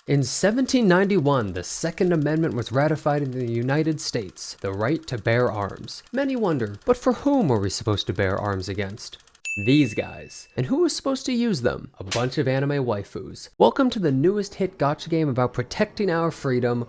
In 1791, the Second Amendment was ratified in the United States, the right to bear arms. Many wonder, but for whom were we supposed to bear arms against? These guys. And who was supposed to use them? A bunch of anime waifus. Welcome to the newest hit gacha game about protecting our freedom,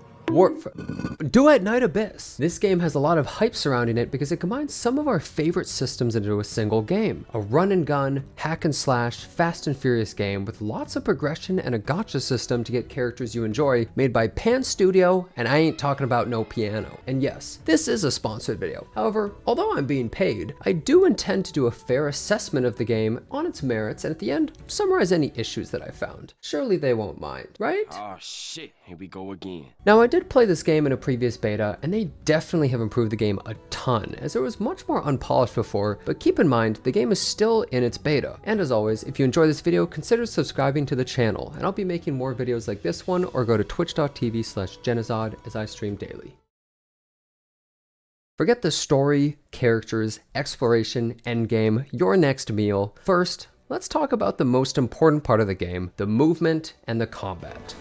Duet Night Abyss. This game has a lot of hype surrounding it because it combines some of our favorite systems into a single game. A run and gun, hack and slash, fast and furious game with lots of progression and a gacha system to get characters you enjoy, made by Pan Studio, and I ain't talking about no piano. And yes, this is a sponsored video. However, although I'm being paid, I do intend to do a fair assessment of the game on its merits and at the end, summarize any issues that I found. Surely they won't mind, right? Oh shit, here we go again. Now I did play this game in a previous beta, and they definitely have improved the game a ton, as it was much more unpolished before, but keep in mind, the game is still in its beta. And as always, if you enjoy this video, consider subscribing to the channel, and I'll be making more videos like this one, or go to twitch.tv/Genizod as I stream daily. Forget the story, characters, exploration, endgame, your next meal. First, let's talk about the most important part of the game, the movement and the combat.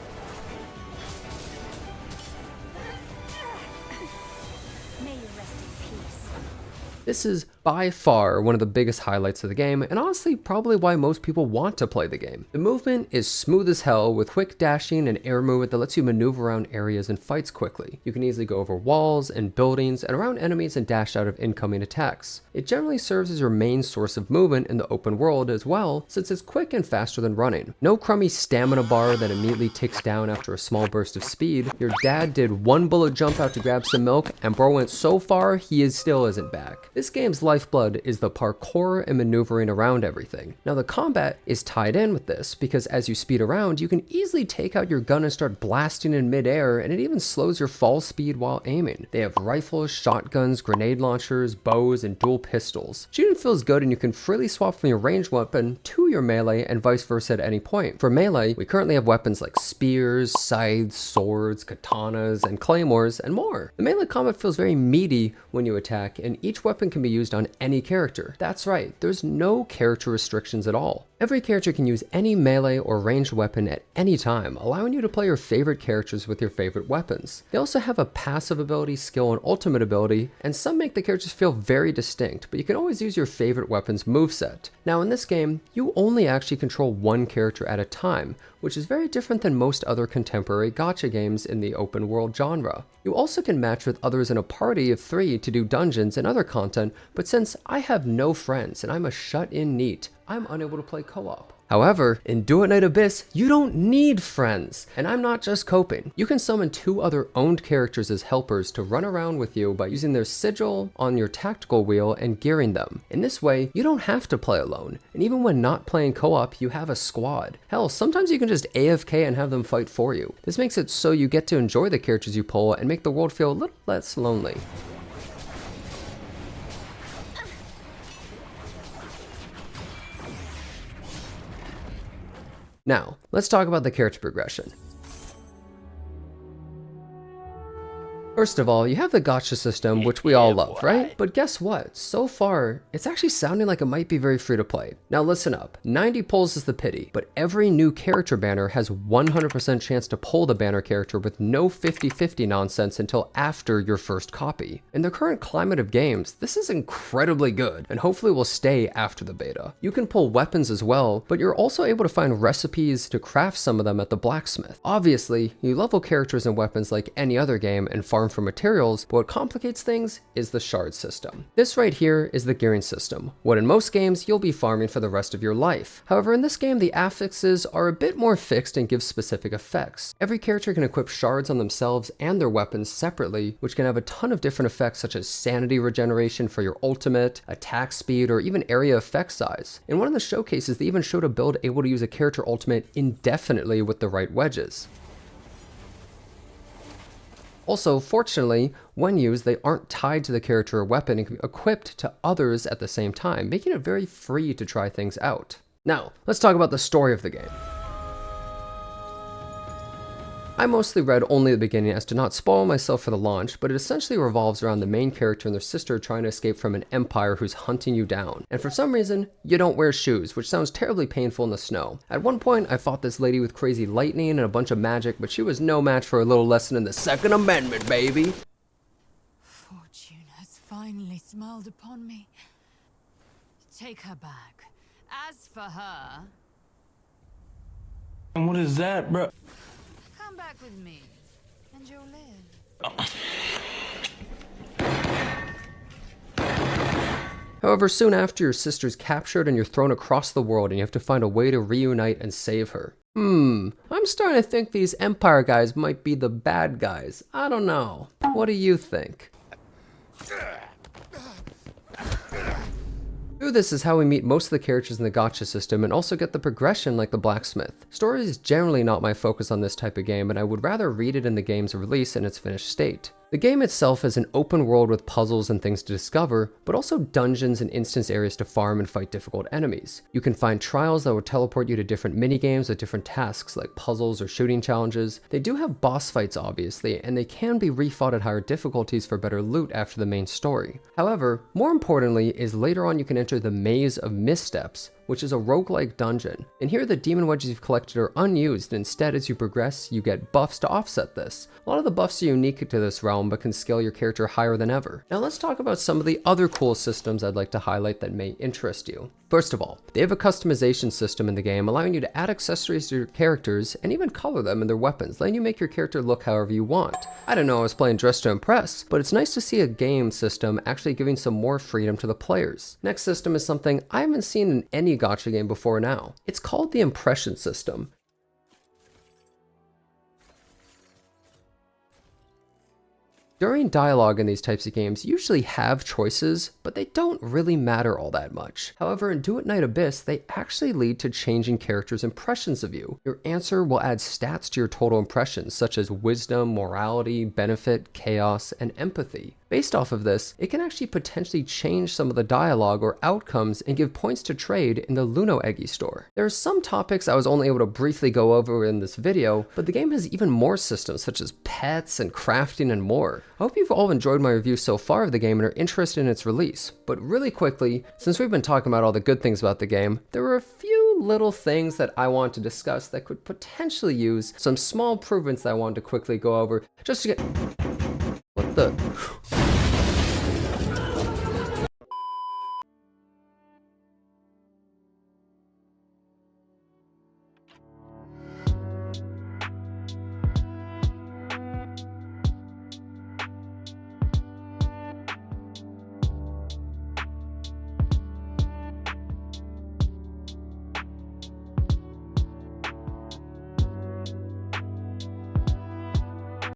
This is by far one of the biggest highlights of the game, and honestly probably why most people want to play the game. The movement is smooth as hell with quick dashing and air movement that lets you maneuver around areas and fights quickly. You can easily go over walls and buildings and around enemies and dash out of incoming attacks. It generally serves as your main source of movement in the open world as well, since it's quick and faster than running. No crummy stamina bar that immediately ticks down after a small burst of speed. Your dad did one bullet jump out to grab some milk, and bro went so far he still isn't back. This game's lifeblood is the parkour and maneuvering around everything. Now the combat is tied in with this because as you speed around, you can easily take out your gun and start blasting in midair, and it even slows your fall speed while aiming. They have rifles, shotguns, grenade launchers, bows, and dual pistols. Shooting feels good and you can freely swap from your ranged weapon to your melee and vice versa at any point. For melee, we currently have weapons like spears, scythes, swords, katanas, and claymores, and more. The melee combat feels very meaty when you attack, and each weapon can be used on any character. That's right, there's no character restrictions at all. Every character can use any melee or ranged weapon at any time, allowing you to play your favorite characters with your favorite weapons. They also have a passive ability, skill, and ultimate ability, and some make the characters feel very distinct, but you can always use your favorite weapon's moveset. Now in this game, you only actually control one character at a time, which is very different than most other contemporary gacha games in the open world genre. You also can match with others in a party of 3 to do dungeons and other content, but since I have no friends and I'm a shut-in NEET, I'm unable to play co-op. However, in Duet Night Abyss, you don't need friends, and I'm not just coping. You can summon 2 other owned characters as helpers to run around with you by using their sigil on your tactical wheel and gearing them. In this way, you don't have to play alone, and even when not playing co-op, you have a squad. Hell, sometimes you can just AFK and have them fight for you. This makes it so you get to enjoy the characters you pull and make the world feel a little less lonely. Now, let's talk about the character progression. First of all, you have the gacha system, which we all love, right? But guess what? So far, it's actually sounding like it might be very free to play. Now listen up, 90 pulls is the pity, but every new character banner has 100% chance to pull the banner character with no 50-50 nonsense until after your first copy. In the current climate of games, this is incredibly good, and hopefully will stay after the beta. You can pull weapons as well, but you're also able to find recipes to craft some of them at the blacksmith. Obviously, you level characters and weapons like any other game and farm for materials, but what complicates things is the shard system. This right here is the gearing system, what in most games you'll be farming for the rest of your life. However, in this game the affixes are a bit more fixed and give specific effects. Every character can equip shards on themselves and their weapons separately, which can have a ton of different effects such as sanity regeneration for your ultimate, attack speed, or even area effect size. In one of the showcases they even showed a build able to use a character ultimate indefinitely with the right wedges. Also, fortunately, when used, they aren't tied to the character or weapon and can be equipped to others at the same time, making it very free to try things out. Now, let's talk about the story of the game. I mostly read only the beginning as to not spoil myself for the launch, but it essentially revolves around the main character and their sister trying to escape from an empire who's hunting you down. And for some reason, you don't wear shoes, which sounds terribly painful in the snow. At one point, I fought this lady with crazy lightning and a bunch of magic, but she was no match for a little lesson in the Second Amendment, baby. Fortune has finally smiled upon me. Take her back. As for her, And what is that, bro? come back with me, and you'll live. However, soon after, your sister's captured and you're thrown across the world and you have to find a way to reunite and save her. I'm starting to think these Empire guys might be the bad guys. I don't know. What do you think? Through this is how we meet most of the characters in the gacha system and also get the progression like the blacksmith. Story is generally not my focus on this type of game, and I would rather read it in the game's release in its finished state. The game itself is an open world with puzzles and things to discover, but also dungeons and instance areas to farm and fight difficult enemies. You can find trials that will teleport you to different minigames with different tasks like puzzles or shooting challenges. They do have boss fights obviously, and they can be refought at higher difficulties for better loot after the main story. However, more importantly is later on you can enter the Maze of Missteps, which is a roguelike dungeon. And here the demon wedges you've collected are unused, and instead as you progress, you get buffs to offset this. A lot of the buffs are unique to this realm, but can scale your character higher than ever. Now let's talk about some of the other cool systems I'd like to highlight that may interest you. First of all, they have a customization system in the game allowing you to add accessories to your characters and even color them in their weapons, letting you make your character look however you want. I don't know, I was playing Dress to Impress, but it's nice to see a game system actually giving some more freedom to the players. Next system is something I haven't seen in any gacha game before now. It's called the impression system. During dialogue in these types of games, you usually have choices, but they don't really matter all that much. However, in Duet Night Abyss, they actually lead to changing characters' impressions of you. Your answer will add stats to your total impressions, such as wisdom, morality, benefit, chaos, and empathy. Based off of this, it can actually potentially change some of the dialogue or outcomes and give points to trade in the Luno Eggy store. There are some topics I was only able to briefly go over in this video, but the game has even more systems such as pets and crafting and more. I hope you've all enjoyed my review so far of the game and are interested in its release. But really quickly, since we've been talking about all the good things about the game, there were a few little things that I want to discuss that could potentially use some small improvements that I wanted to quickly go over just to get... What the...